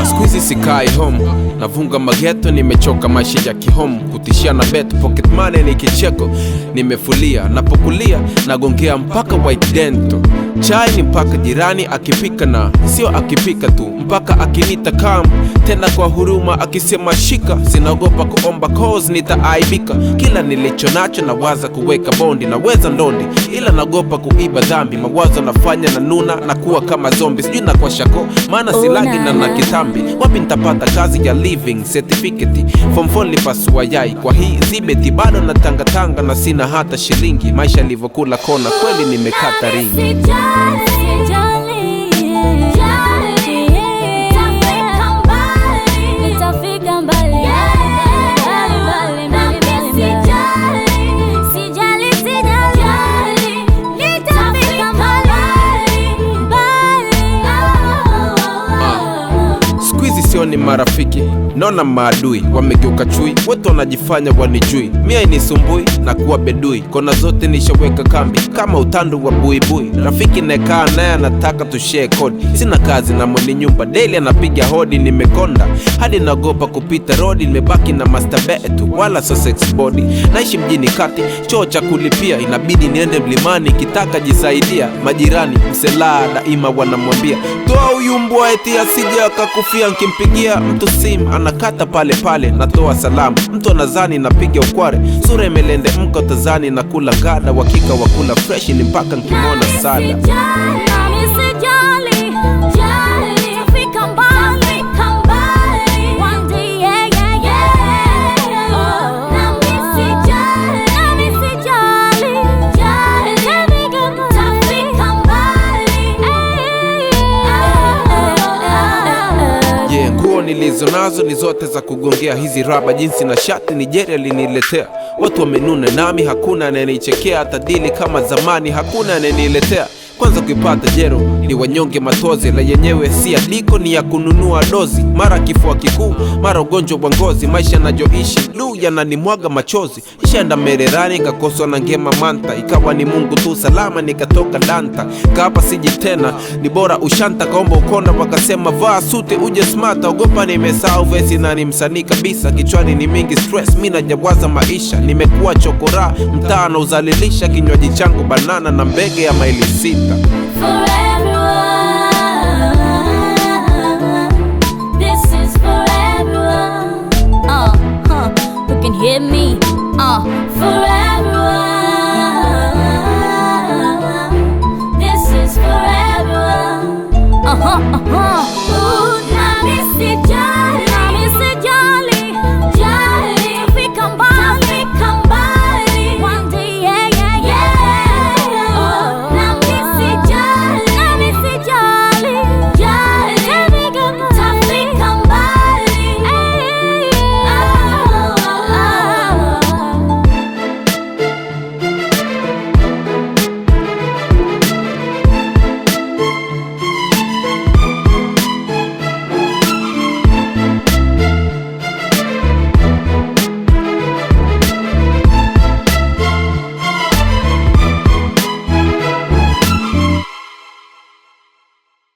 Squeezy sikai home, navunga mageto, nimechoka maisha ya kihome. Kutishia na beto, pocket money ni kicheko. Nimefulia, napokulia, nagongea mpaka white dento. Chai ni mpaka jirani akipika, na sio akipika tu, mpaka akinita kam tena kwa huruma akisema shika. Sinaogopa kuomba cause nitaaibika. Kila nilicho nacho nawaza kuweka bondi, naweza ndondi ila naogopa kuiba dhambi. Mawazo nafanya na nuna na kuwa kama zombie. Sijui na kwa shako maana silagi na kitambi. Wapi nitapata kazi ya living certificate? Form 4 lipasua yai kwa hii zibeti. Bado na tanga na sina hata shilingi. Maisha livokula kona kweli nimekata ringi. Ni marafiki, naona maadui wamegeuka chui, wote wanajifanya wanijui. Mia inisumbui na kuwa bedui, kona zote nishaweka kambi kama utandu wa buibui. Rafiki nekaa naye anataka tushare kodi. Sina kazi na mwenye nyumba daily anapiga hodi. Nimekonda hadi naogopa kupita rodi. Nimebaki na masturbate wala so sex body. Naishi mjini kati, choo cha kulipia, inabidi niende mlimani kitaka jisaidia. Majirani mselaa daima wanamwambia toa huyu mbwa eti asije akakufia. Nkimpigia mtu sim anakata pale pale, natoa salamu mtu anazani napiga ukware. Sura imelende mko tazani na kula gada. Wakika wakula fresh ni mpaka nkimona sada. Nilizo nazo ni zote za kugongea. Hizi raba jinsi na shati Nigeria liniletea. Watu wamenuna nami hakuna anayenichekea. Hata dili kama zamani hakuna anayeniletea. Kwanza kuipata jero ni wanyonge matozi. La yenyewe si aliko ni ya kununua dozi. Mara kifua kikuu, mara ugonjwa wa ngozi. Maisha najoishi lu yananimwaga machozi. Ishaenda mererani kakoswa na ngema manta. Ikawa ni Mungu tu salama nikatoka danta. Kaapa siji tena ni bora ushanta. Kaomba ukonda wakasema vaa suti uje smarta. Ogopa nimesahau vesi na ni msanii kabisa. Kichwani ni mingi stress mina jawaza maisha. Nimekuwa chokora mtaa na uzalilisha. Kinywaji changu banana na mbege ya maili 6. For everyone